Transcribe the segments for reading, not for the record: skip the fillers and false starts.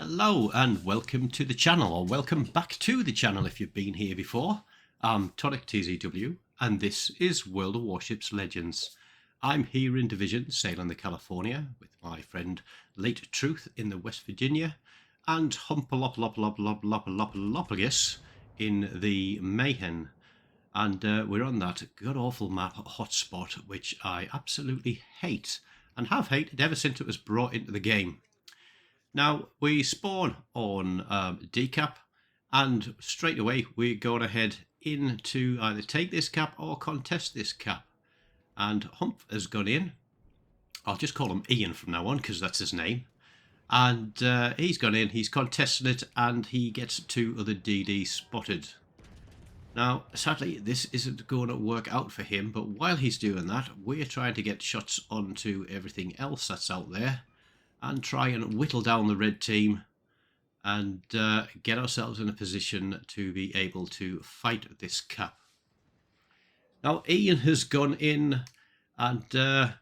Hello and welcome to the channel, or welcome back to the channel if you've been here before. I'm TONIK TZW and this is World of Warships Legends. I'm here in Division sailing the California with my friend LateTruth in the West Virginia and Humpalopalopagus in the Mayhem. And we're on that god-awful map hotspot, which I absolutely hate and have hated ever since it was brought into the game. Now, we spawn on decap, and straight away we're going ahead in to either take this cap or contest this cap. And Humph has gone in. I'll just call him Ian from now on because that's his name. And he's gone in, he's contesting it, and he gets 2 other DD spotted. Now, sadly, this isn't going to work out for him, but while he's doing that, we're trying to get shots onto everything else that's out there and try and whittle down the red team and get ourselves in a position to be able to fight this cap. Now, Ian has gone in, and I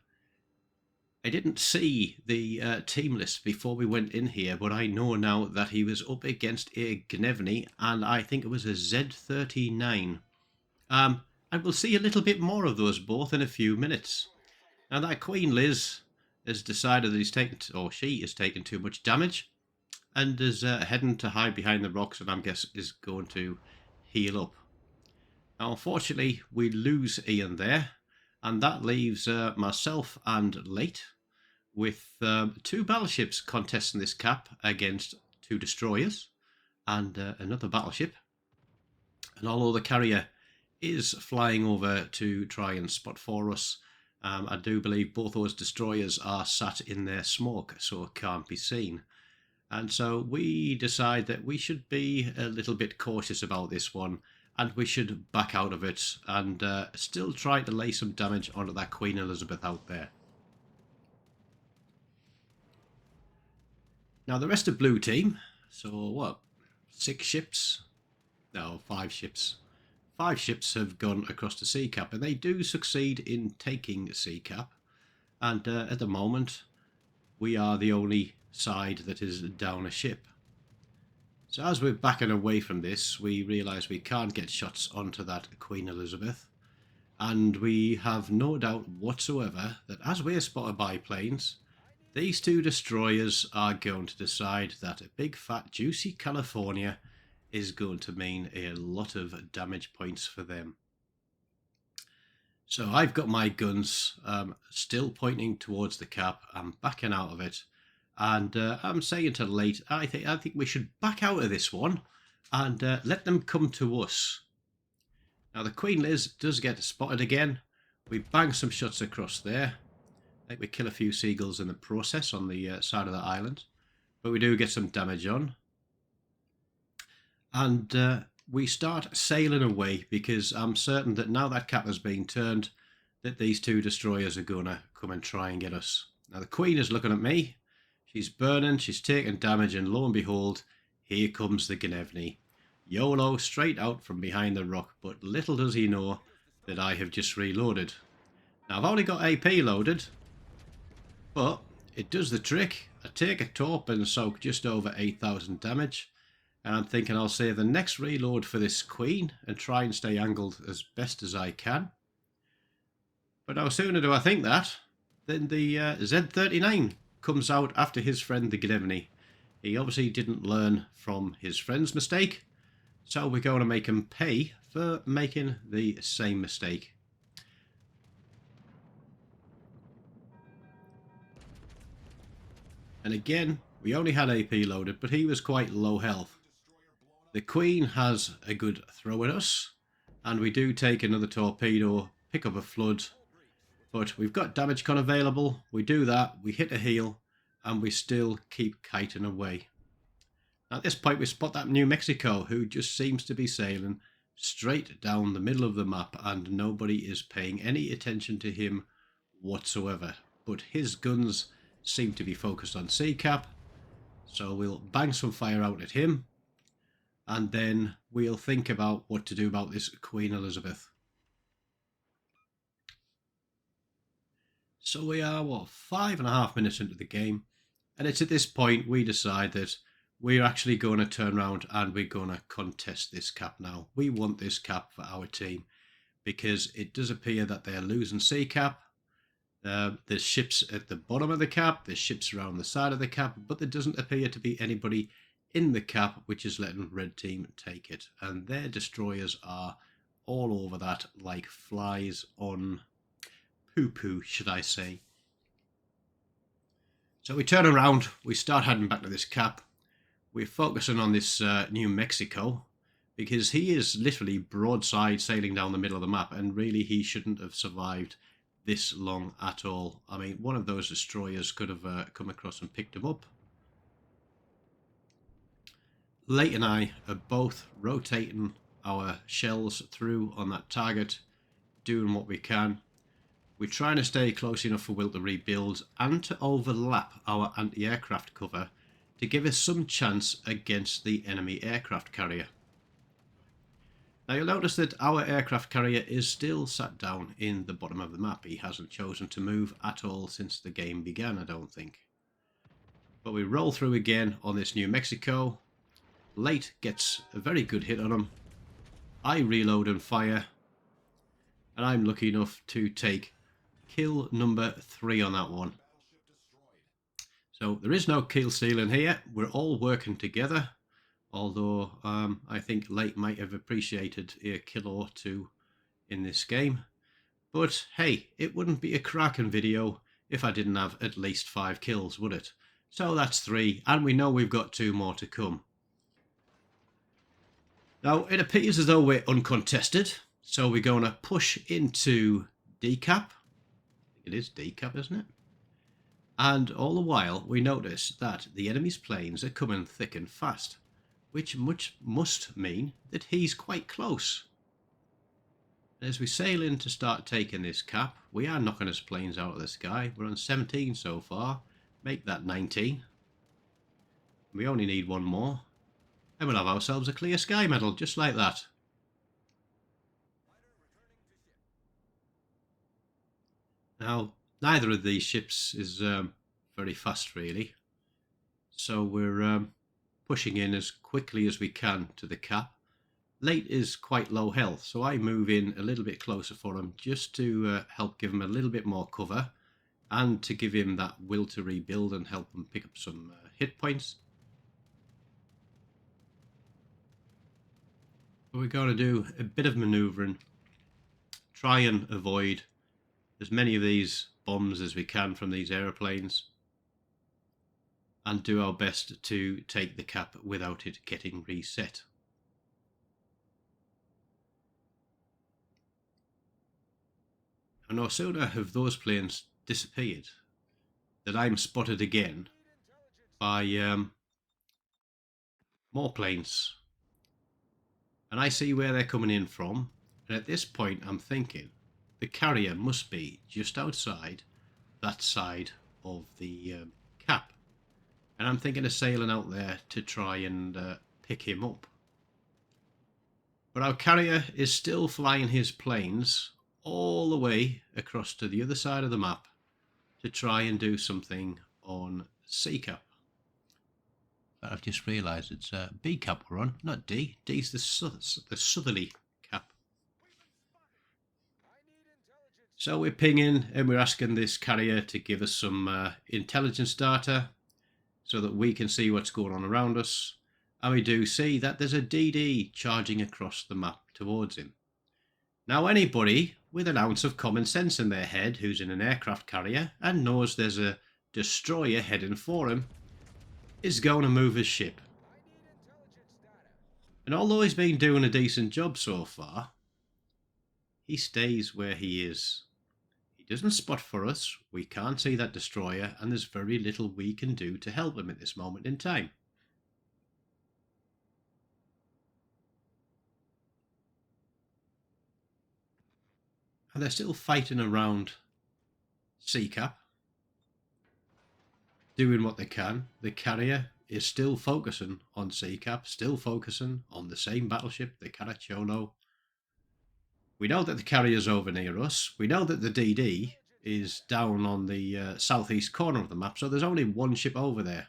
didn't see the team list before we went in here, but I know now that he was up against a Gnevny, and I think it was a Z39. And we'll see a little bit more of those both in a few minutes. Now, that Queen Liz has decided that he's taken, or she has taken too much damage, and is heading to hide behind the rocks, and I'm guessing is going to heal up. Now, unfortunately, we lose Ian there, and that leaves myself and Late with 2 battleships contesting this cap against 2 destroyers and another battleship. And although the carrier is flying over to try and spot for us, I do believe both those destroyers are sat in their smoke, so it can't be seen. And so we decide that we should be a little bit cautious about this one, and we should back out of it and still try to lay some damage onto that Queen Elizabeth out there. Now, the rest of blue team, so what, 6 ships? No, 5 ships. 5 ships have gone across the sea cap, and they do succeed in taking sea cap. And at the moment, we are the only side that is down a ship. So as we're backing away from this, we realise we can't get shots onto that Queen Elizabeth. And we have no doubt whatsoever that as we're spotted by planes, these 2 destroyers are going to decide that a big fat juicy California is going to mean a lot of damage points for them. So I've got my guns still pointing towards the cap. I'm backing out of it, and I'm saying to Late, I think we should back out of this one and let them come to us. Now, the Queen Liz does get spotted again. We bang some shots across there. I think we kill a few seagulls in the process on the side of the island, but we do get some damage on. And we start sailing away because I'm certain that now that cap has been turned, that these 2 destroyers are going to come and try and get us. Now, the Queen is looking at me. She's burning, she's taking damage, and lo and behold, here comes the Gnevny. YOLO, straight out from behind the rock, but little does he know that I have just reloaded. Now, I've only got AP loaded, but it does the trick. I take a torp and soak just over 8,000 damage. And I'm thinking I'll save the next reload for this Queen and try and stay angled as best as I can. But no sooner do I think that, then the Z39 comes out after his friend the Gnevny. He obviously didn't learn from his friend's mistake, so we're going to make him pay for making the same mistake. And again, we only had AP loaded, but he was quite low health. The Queen has a good throw at us, and we do take another torpedo, pick up a flood, but we've got damage con available. We do that, we hit a heal, and we still keep kiting away. At this point, we spot that New Mexico, who just seems to be sailing straight down the middle of the map, and nobody is paying any attention to him whatsoever. But his guns seem to be focused on sea cap, so we'll bang some fire out at him. And then we'll think about what to do about this Queen Elizabeth. So we are, what, 5.5 minutes into the game. And it's at this point we decide that we're actually going to turn around and we're going to contest this cap now. We want this cap for our team because it does appear that they're losing C cap. There's ships at the bottom of the cap, there's ships around the side of the cap, but there doesn't appear to be anybody in the cap, which is letting red team take it. And their destroyers are all over that like flies on poo-poo, should I say. So we turn around, we start heading back to this cap. We're focusing on this New Mexico because he is literally broadside sailing down the middle of the map, and really he shouldn't have survived this long at all. I mean, one of those destroyers could have come across and picked him up. Late and I are both rotating our shells through on that target, doing what we can. We're trying to stay close enough for Will to rebuild and to overlap our anti-aircraft cover to give us some chance against the enemy aircraft carrier. Now you'll notice that our aircraft carrier is still sat down in the bottom of the map. He hasn't chosen to move at all since the game began, I don't think. But we roll through again on this New Mexico. Late gets a very good hit on him. I reload and fire. And I'm lucky enough to take kill number 3 on that one. So there is no kill stealing here. We're all working together. Although I think Late might have appreciated a kill or 2 in this game. But hey, it wouldn't be a Kraken video if I didn't have at least 5 kills, would it? So that's 3, and we know we've got 2 more to come. Now it appears as though we're uncontested, so we're going to push into decap. It is decap, isn't it? And all the while we notice that the enemy's planes are coming thick and fast, which must mean that he's quite close. As we sail in to start taking this cap, we are knocking his planes out of the sky. We're on 17 so far. Make that 19. We only need 1 more. And we'll have ourselves a clear sky medal, just like that. Now, neither of these ships is very fast, really. So we're pushing in as quickly as we can to the cap. Late is quite low health, so I move in a little bit closer for him just to help give him a little bit more cover and to give him that will to rebuild and help him pick up some hit points. But we're going to do a bit of manoeuvring, try and avoid as many of these bombs as we can from these aeroplanes, and do our best to take the cap without it getting reset. And no sooner have those planes disappeared that I'm spotted again by more planes. And I see where they're coming in from. And at this point I'm thinking the carrier must be just outside that side of the cap. And I'm thinking of sailing out there to try and pick him up. But our carrier is still flying his planes all the way across to the other side of the map to try and do something on C cap. But I've just realised it's B cap we're on, not D. D's the southerly cap. So we're pinging and we're asking this carrier to give us some intelligence data so that we can see what's going on around us. And we do see that there's a DD charging across the map towards him. Now anybody with an ounce of common sense in their head who's in an aircraft carrier and knows there's a destroyer heading for him is going to move his ship. And although he's been doing a decent job so far, he stays where he is. He doesn't spot for us, we can't see that destroyer, and there's very little we can do to help him at this moment in time. And they're still fighting around C cap, doing what they can. The carrier is still focusing on C cap, still focusing on the same battleship, the Carachono. We know that the carrier's over near us. We know that the DD is down on the southeast corner of the map, so there's only 1 ship over there.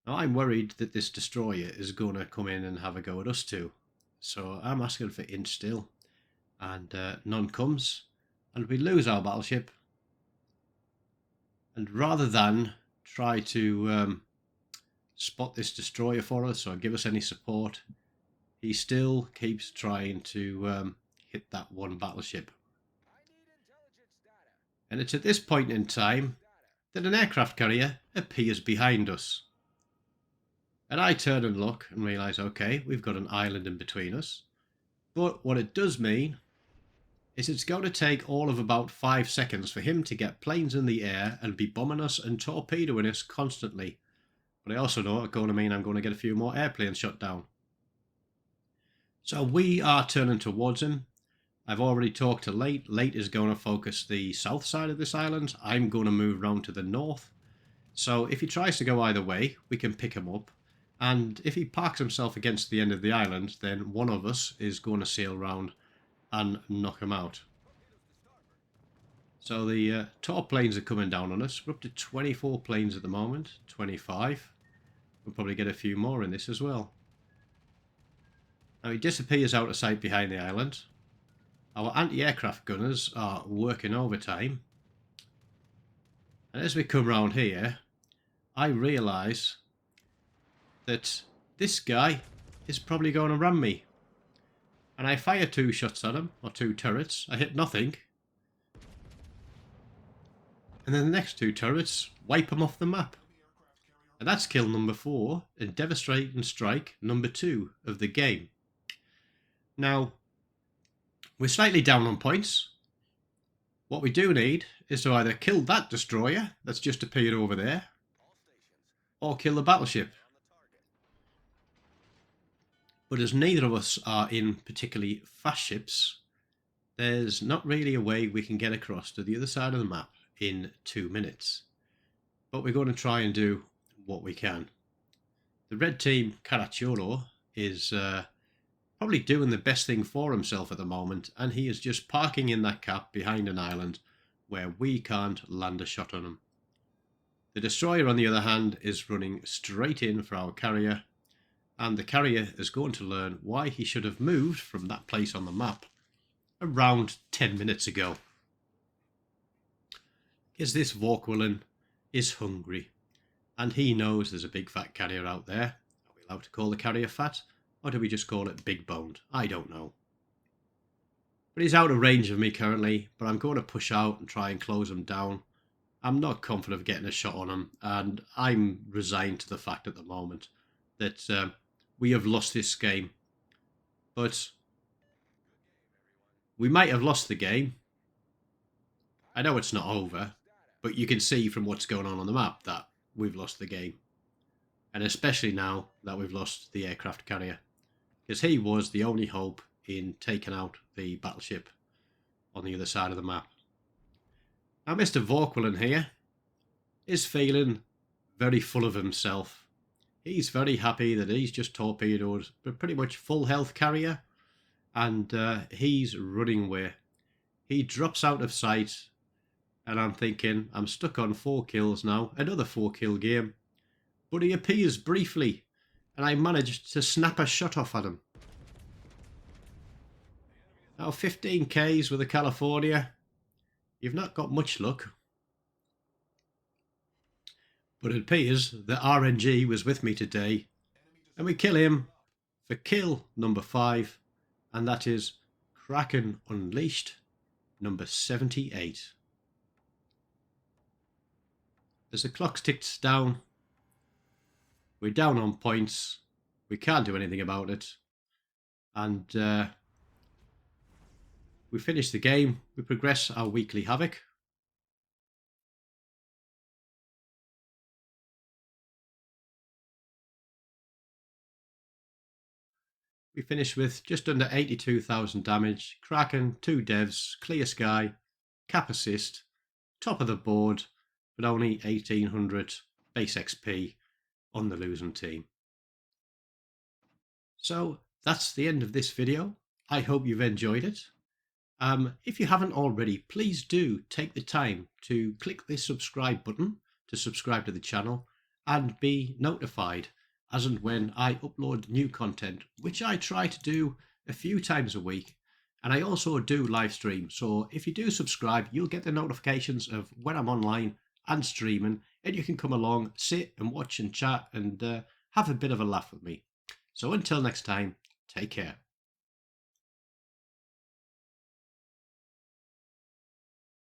Now I'm worried that this destroyer is going to come in and have a go at us too. So I'm asking for instill, and none comes, and we lose our battleship. And rather than try to spot this destroyer for us or give us any support, he still keeps trying to hit that one battleship. And it's at this point in time that an aircraft carrier appears behind us. And I turn and look and realise, okay, we've got an island in between us. But what it does mean is it's going to take all of about 5 seconds for him to get planes in the air and be bombing us and torpedoing us constantly. But I also know it's going to mean I'm going to get a few more airplanes shot down. So we are turning towards him. I've already talked to Late. Late is going to focus the south side of this island. I'm going to move round to the north. So if he tries to go either way, we can pick him up. And if he parks himself against the end of the island, then one of us is going to sail round and knock him out. So the tor planes are coming down on us. We're up to 24 planes at the moment, 25. We'll probably get a few more in this as well. Now he disappears out of sight behind the island. Our anti-aircraft gunners are working overtime. And as we come round here, I realise that this guy is probably going to ram me. And I fire 2 shots at him, or 2 turrets. I hit nothing. And then the next 2 turrets wipe him off the map. And that's kill number 4 and devastating strike number 2 of the game. Now, we're slightly down on points. What we do need is to either kill that destroyer that's just appeared over there, or kill the battleship. But as neither of us are in particularly fast ships, there's not really a way we can get across to the other side of the map in 2 minutes. But we're going to try and do what we can. The red team, Caracciolo, is probably doing the best thing for himself at the moment, and he is just parking in that cap behind an island where we can't land a shot on him. The destroyer, on the other hand, is running straight in for our carrier, and the carrier is going to learn why he should have moved from that place on the map around 10 minutes ago. Because this Vorkwillen is hungry, and he knows there's a big fat carrier out there. Are we allowed to call the carrier fat, or do we just call it big boned? I don't know. But he's out of range of me currently, but I'm going to push out and try and close him down. I'm not confident of getting a shot on him, and I'm resigned to the fact at the moment that we have lost this game. But we might have lost the game. I know it's not over, but you can see from what's going on the map that we've lost the game. And especially now that we've lost the aircraft carrier. Because he was the only hope in taking out the battleship on the other side of the map. Now Mr. Vorkwillen here is feeling very full of himself. He's very happy that he's just torpedoed a pretty much full health carrier, and he's running away. He drops out of sight, and I'm thinking, I'm stuck on 4 kills now, another 4 kill game. But he appears briefly, and I managed to snap a shot off at him. Now 15 Ks with a California. You've not got much luck. But it appears that RNG was with me today, and we kill him for kill number 5, and that is Kraken Unleashed number 78. As the clock ticks down, we're down on points, we can't do anything about it, and we finish the game, we progress our weekly Havoc. We finish with just under 82,000 damage, Kraken, 2 devs, clear sky, cap assist, top of the board, but only 1800 base XP on the losing team. So that's the end of this video. I hope you've enjoyed it. If you haven't already, please do take the time to click the subscribe button to subscribe to the channel, and be notified as and when I upload new content, which I try to do a few times a week. And I also do live stream. So if you do subscribe, you'll get the notifications of when I'm online and streaming, and you can come along, sit and watch and chat and have a bit of a laugh with me. So until next time, take care.